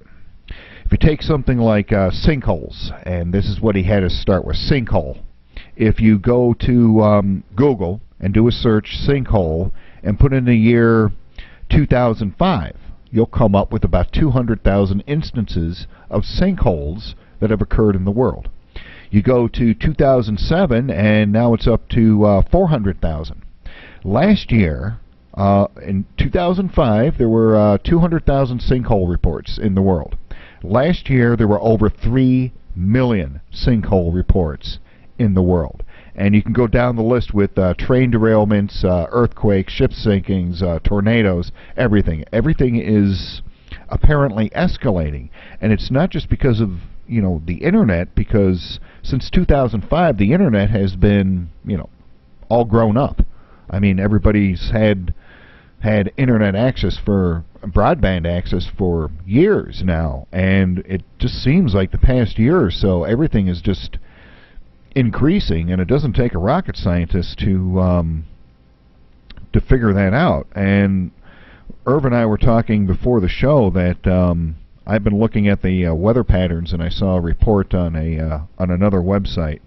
if you take something like sinkholes, and this is what he had us start with, sinkhole. If you go to Google and do a search sinkhole and put in the year 2005, you'll come up with about 200,000 instances of sinkholes that have occurred in the world. You go to 2007, and now it's up to 400,000. Last year, in 2005, there were 200,000 sinkhole reports in the world. Last year, there were over 3 million sinkhole reports in the world. And you can go down the list with train derailments, earthquakes, ship sinkings, tornadoes, everything. Everything is apparently escalating. And it's not just because of, you know, the internet, because since 2005 the internet has been, you know, all grown up. I mean, everybody's had internet access, for broadband access, for years now, and it just seems like the past year or so everything is just increasing, and it doesn't take a rocket scientist to figure that out. And Irv and I were talking before the show that I've been looking at the weather patterns, and I saw a report on another website,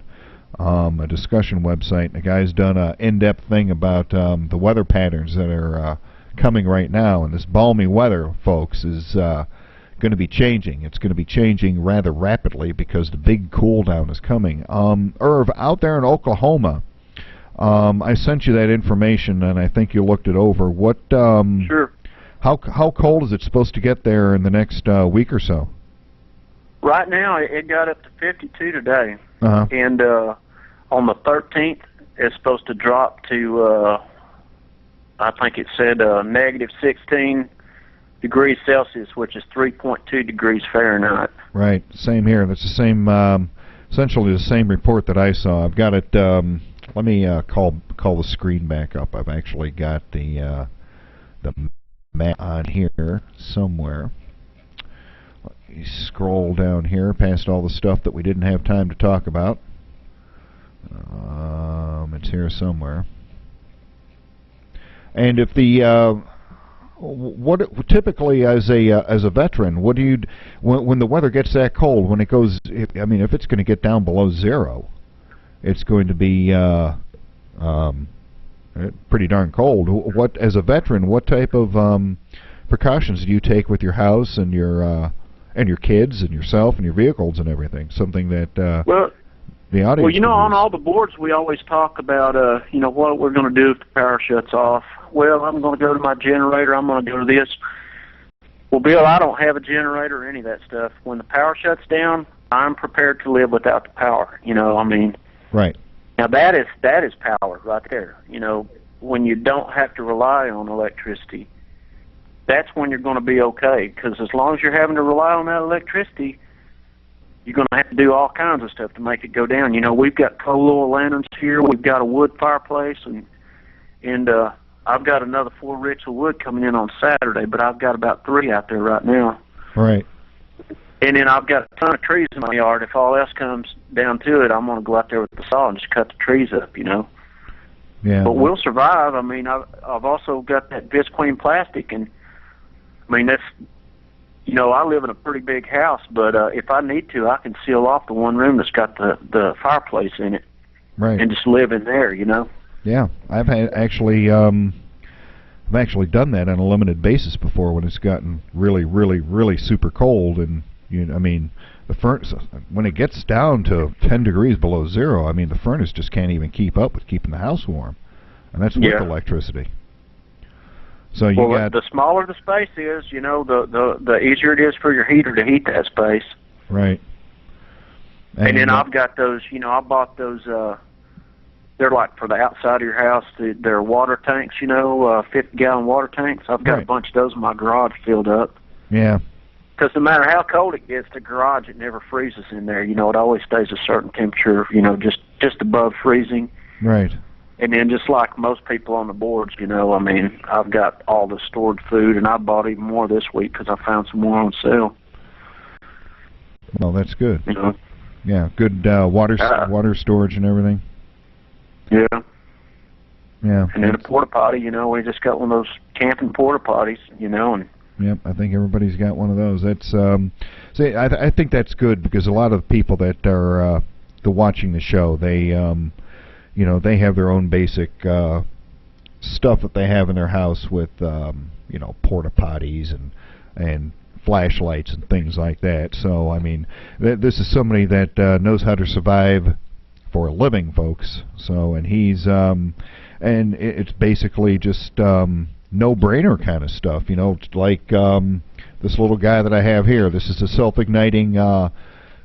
a discussion website. And the guy's done an in-depth thing about the weather patterns that are coming right now. And this balmy weather, folks, is going to be changing. It's going to be changing rather rapidly because the big cool down is coming. Irv, out there in Oklahoma, I sent you that information, and I think you looked it over. What? Sure. How cold is it supposed to get there in the next week or so? Right now, it got up to 52 today. Uh-huh. And on the 13th, it's supposed to drop to, I think it said negative 16 degrees Celsius, which is 3.2 degrees Fahrenheit. Right, same here. That's the same, essentially the same report that I saw. I've got it. Let me call the screen back up. I've actually got the map on here somewhere. Let me scroll down here past all the stuff that we didn't have time to talk about. It's here somewhere. And if the what typically as a veteran, what do you when the weather gets that cold, when it goes? I mean, if it's going to get down below zero, it's going to be pretty darn cold. What, as a veteran, what type of precautions do you take with your house and your kids and yourself and your vehicles and everything? Something that the audience. Well, you know, on all the boards we always talk about, you know, what we're going to do if the power shuts off. Well, I'm going to go to my generator. I'm going to go to this. Well, Bill, I don't have a generator or any of that stuff. When the power shuts down, I'm prepared to live without the power. You know, I mean, Right. now that is power right there. You know, when you don't have to rely on electricity, that's when you're going to be okay. Because as long as you're having to rely on that electricity, you're going to have to do all kinds of stuff to make it go down. You know, we've got coal oil lanterns here. We've got a wood fireplace, and I've got another 4 ricks of wood coming in on Saturday, but I've got about 3 out there right now. Right. And then I've got a ton of trees in my yard. If all else comes down to it, I'm going to go out there with the saw and just cut the trees up, you know. Yeah. But we'll survive. I mean, I've also got that visqueen plastic, and I mean, that's, you know, I live in a pretty big house, but if I need to, I can seal off the one room that's got the fireplace in it, Right. and just live in there, you know. Yeah, I've actually done that on a limited basis before when it's gotten really, really, really super cold, and I mean, the furnace, when it gets down to 10 degrees below zero, I mean, the furnace just can't even keep up with keeping the house warm, and that's with electricity. So you got the smaller the space is, you know, the easier it is for your heater to heat that space. Right. And then I've got those, you know, I bought those. They're like for the outside of your house. They're water tanks, you know, 50-gallon water tanks. I've got a bunch of those in my garage filled up. Yeah. Because no matter how cold it gets, the garage, it never freezes in there. You know, it always stays a certain temperature, you know, just above freezing. Right. And then just like most people on the boards, you know, I mean, I've got all the stored food, and I bought even more this week because I found some more on sale. Well, that's good. You know? Yeah, good water storage and everything. Yeah. Yeah. And then a porta potty, you know, we just got one of those camping porta potties, you know, and yep, I think everybody's got one of those. That's see, I think that's good because a lot of the people that are watching the show, they you know, they have their own basic stuff that they have in their house with you know, porta potties and flashlights and things like that. So I mean, this is somebody that knows how to survive for a living, folks. So, and he's and it's basically just no-brainer kind of stuff, you know. It's like this little guy that I have here. This is a self-igniting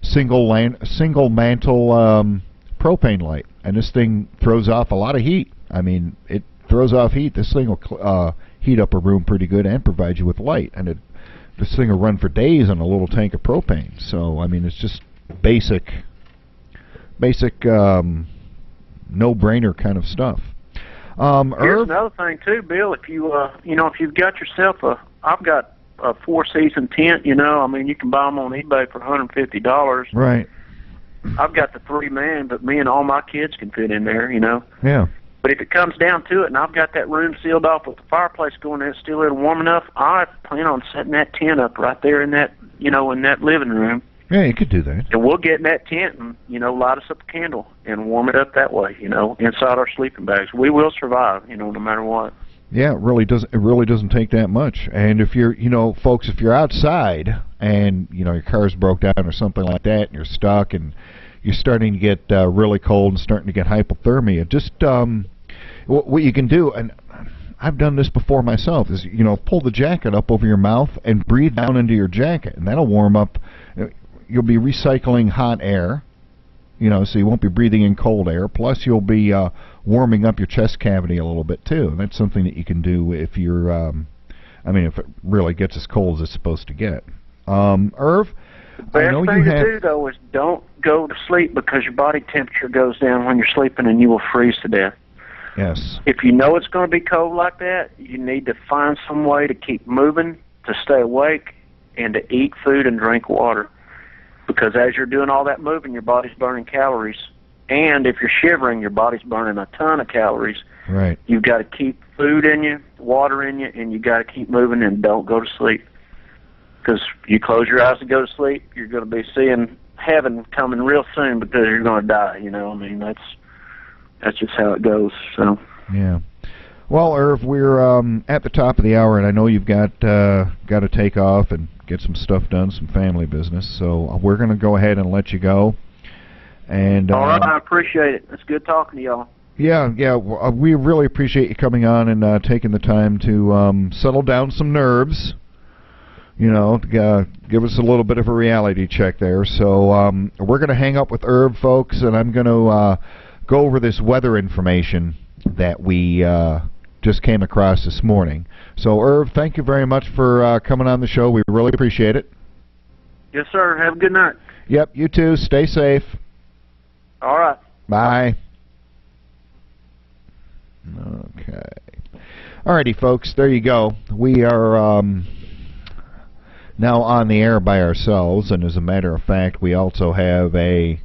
single mantle propane light, and this thing throws off a lot of heat. I mean, it throws off heat. This thing will heat up a room pretty good and provide you with light, and this thing will run for days on a little tank of propane. So, I mean, it's just basic no-brainer kind of stuff. Here's another thing too, Bill. If you you know, if you've got yourself I've got a 4-season tent. You know, I mean, you can buy them on eBay for $150. Right. I've got the 3-man, but me and all my kids can fit in there. You know. Yeah. But if it comes down to it, and I've got that room sealed off with the fireplace going there, it's still a little warm enough, I plan on setting that tent up right there in that, you know, in that living room. Yeah, you could do that. And we'll get in that tent and, you know, light us up a candle and warm it up that way, you know, inside our sleeping bags. We will survive, you know, no matter what. Yeah, it really doesn't take that much. And if you're, you know, folks, if you're outside and, you know, your car's broke down or something like that and you're stuck and you're starting to get really cold and starting to get hypothermia, just what you can do, and I've done this before myself, is, you know, pull the jacket up over your mouth and breathe down into your jacket, and that'll warm up. You'll be recycling hot air, you know, so you won't be breathing in cold air. Plus, you'll be warming up your chest cavity a little bit too. And that's something that you can do if you're, I mean, if it really gets as cold as it's supposed to get. Irv, the best thing to do though is don't go to sleep because your body temperature goes down when you're sleeping, and you will freeze to death. Yes. If you know it's going to be cold like that, you need to find some way to keep moving, to stay awake, and to eat food and drink water. Because as you're doing all that moving, your body's burning calories. And if you're shivering, your body's burning a ton of calories. Right. You've got to keep food in you, water in you, and you got to keep moving and don't go to sleep. Because you close your eyes and go to sleep, you're going to be seeing heaven coming real soon because you're going to die, you know. I mean, that's just how it goes. So. Yeah. Well, Irv, we're at the top of the hour, and I know you've got to take off and get some stuff done, some family business. So we're going to go ahead and let you go. And all right, I appreciate it. It's good talking to y'all. Yeah, we really appreciate you coming on and taking the time to settle down some nerves. you know, give us a little bit of a reality check there. So we're going to hang up with Evr, folks, and I'm going to go over this weather information that we just came across this morning. So, Evr, thank you very much for coming on the show. We really appreciate it. Yes, sir. Have a good night. Yep, you too. Stay safe. All right. Bye. Okay. Alrighty, folks, there you go. We are now on the air by ourselves, and as a matter of fact, we also have a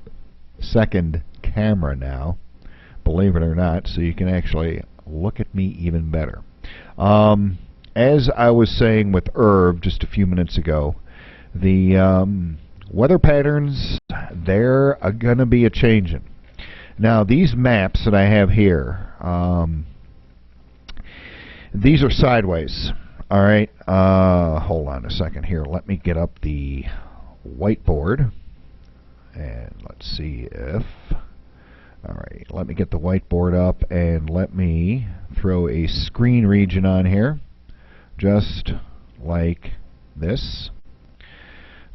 second camera now, believe it or not, so you can actually look at me even better. As I was saying with Evr just a few minutes ago, the weather patterns, they're going to be a-changing. Now, these maps that I have here, these are sideways. All right, hold on a second here. Let me get up the whiteboard, and let's see if... All right, let me get the whiteboard up, and let me throw a screen region on here, just like this.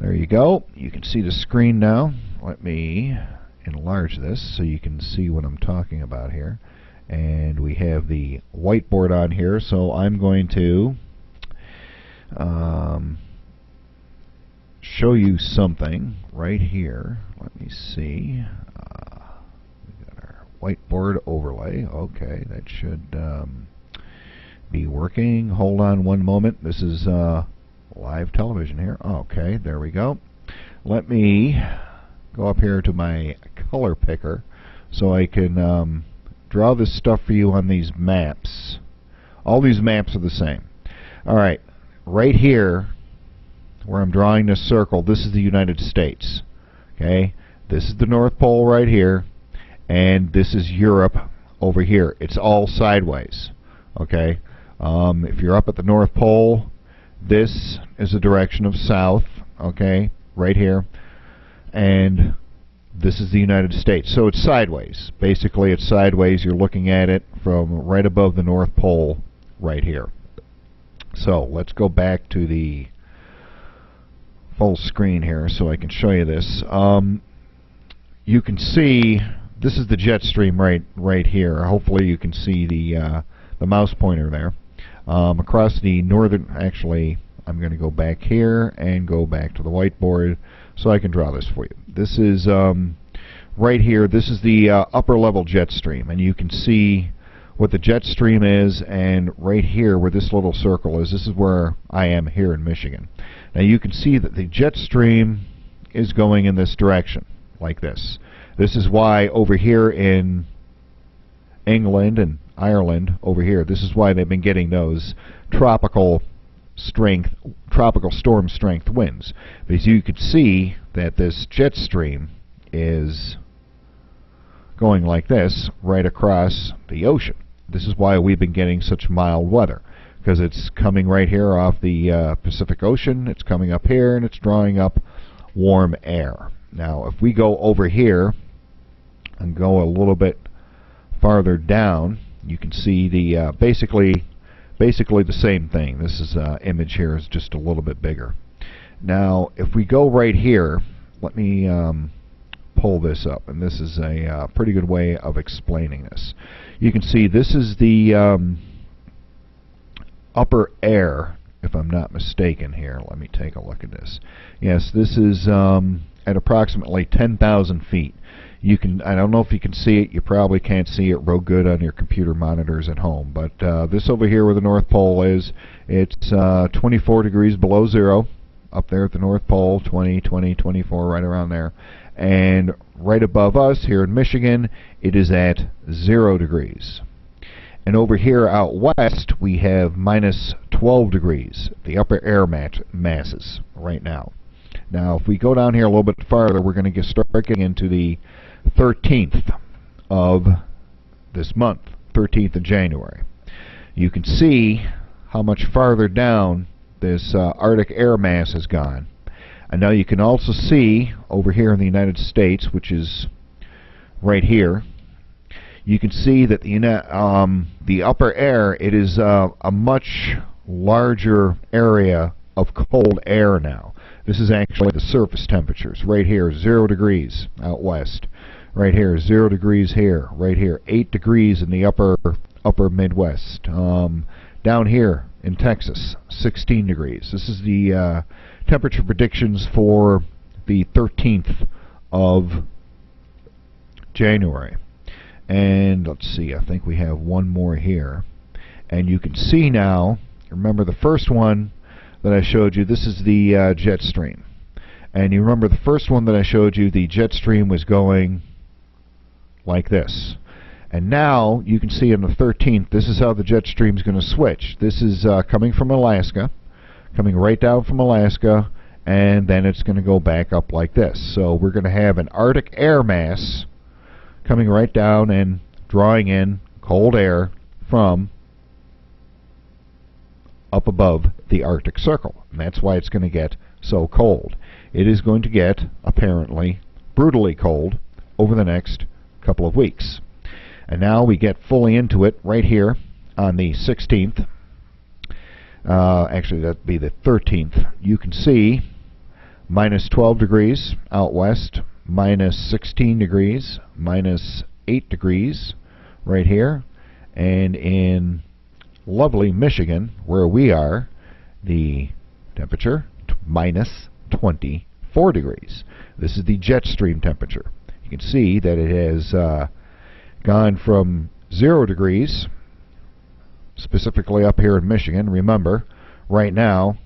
There you go. You can see the screen now. Let me enlarge this so you can see what I'm talking about here. And we have the whiteboard on here, so I'm going to show you something right here. Let me see. We've got our whiteboard overlay. Okay, that should be working. Hold on one moment. This is live television here. Okay, there we go. Let me go up here to my color picker so I can draw this stuff for you on these maps. All these maps are the same. Alright, right here where I'm drawing this circle, this is the United States. Okay, this is the North Pole right here, and this is Europe over here. It's all sideways. Okay, if you're up at the North Pole, this is the direction of south. Okay, right here, and this is the United States. So it's sideways. Basically, it's sideways. You're looking at it from right above the North Pole right here. So let's go back to the full screen here so I can show you this. You can see this is the jet stream right here. Hopefully you can see the mouse pointer there. Across the northern... Actually, I'm going to go back here and go back to the whiteboard so I can draw this for you. This is right here. This is the upper level jet stream, and you can see what the jet stream is, and right here where this little circle is, this is where I am here in Michigan. Now you can see that the jet stream is going in this direction, like this. This is why over here in England and Ireland, over here, this is why they've been getting those tropical storm strength winds, because you could see that this jet stream is going like this right across the ocean. This is why we've been getting such mild weather, because it's coming right here off the Pacific Ocean. It's coming up here and it's drawing up warm air. Now if we go over here and go a little bit farther down, you can see the basically the same thing. This is image here is just a little bit bigger. Now if we go right here, let me pull this up, and this is a pretty good way of explaining this. You can see this is the upper air, if I'm not mistaken here. Let me take a look at this. Yes, this is at approximately 10,000 feet. You can, I don't know if you can see it, you probably can't see it real good on your computer monitors at home, but this over here where the North Pole is, it's 24 degrees below zero up there at the North Pole, 20, 24, right around there. And right above us here in Michigan, it is at 0 degrees. And over here out west, we have minus 12 degrees, the upper air masses right now. Now, if we go down here a little bit farther, we're going to start getting into the 13th of this month, 13th of January. You can see how much farther down this Arctic air mass has gone. And now you can also see over here in the United States, which is right here, you can see that the upper air, it is a much larger area of cold air now. This is actually the surface temperatures. Right here, 0 degrees out west. Right here, 0 degrees here. Right here, 8 degrees in the upper Midwest. Down here in Texas, 16 degrees. This is the temperature predictions for the 13th of January. And let's see, I think we have one more here. And you can see now, remember the first one that I showed you, this is the jet stream. And you remember the first one that I showed you, the jet stream was going like this. And now you can see on the 13th, this is how the jet stream is going to switch. This is coming from Alaska, coming right down from Alaska, and then it's going to go back up like this. So we're going to have an Arctic air mass coming right down and drawing in cold air from up above the Arctic Circle. And that's why it's going to get so cold. It is going to get, apparently, brutally cold over the next couple of weeks. And now we get fully into it right here on the 16th. Actually, that'd be the 13th. You can see minus 12 degrees out west, minus 16 degrees, minus 8 degrees right here. And in lovely Michigan, where we are, the temperature minus 24 degrees. This is the jet stream temperature. You can see that it has gone from 0 degrees, specifically up here in Michigan. Remember, right now,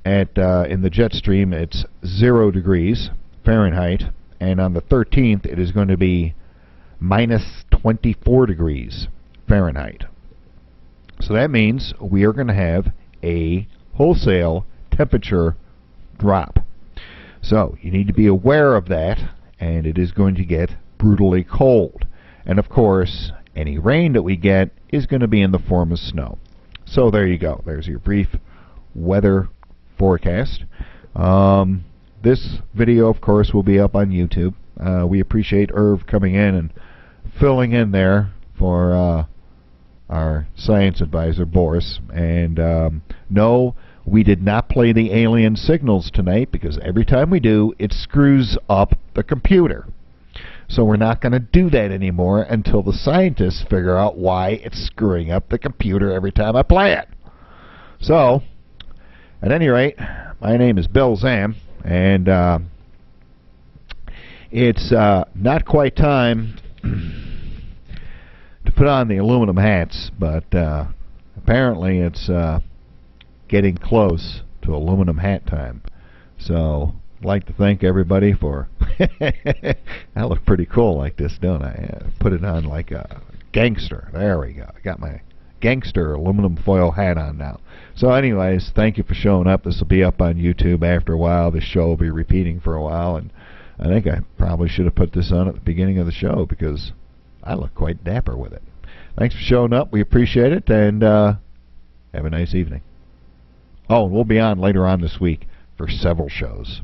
in the jet stream, it's 0 degrees Fahrenheit, and on the 13th, it is going to be minus 24 degrees Fahrenheit. So that means we are going to have a wholesale temperature drop. So you need to be aware of that, and it is going to get brutally cold. And of course, any rain that we get is going to be in the form of snow. So there you go. There's your brief weather forecast. This video, of course, will be up on YouTube. We appreciate Irv coming in and filling in there for our science advisor, Boris. And no, we did not play the alien signals tonight, because every time we do, it screws up the computer. So we're not going to do that anymore until the scientists figure out why it's screwing up the computer every time I play it. So, at any rate, my name is Bill Zam, and it's not quite time to put on the aluminum hats, but apparently it's getting close to aluminum hat time. So I'd like to thank everybody for I look pretty cool like this, don't I? Put it on like a gangster. There we go. I got my gangster aluminum foil hat on now. So anyways, thank you for showing up. This will be up on YouTube after a while. This show will be repeating for a while, and I think I probably should have put this on at the beginning of the show, because I look quite dapper with it. Thanks for showing up. We appreciate it, and have a nice evening. Oh, and we'll be on later on this week for several shows.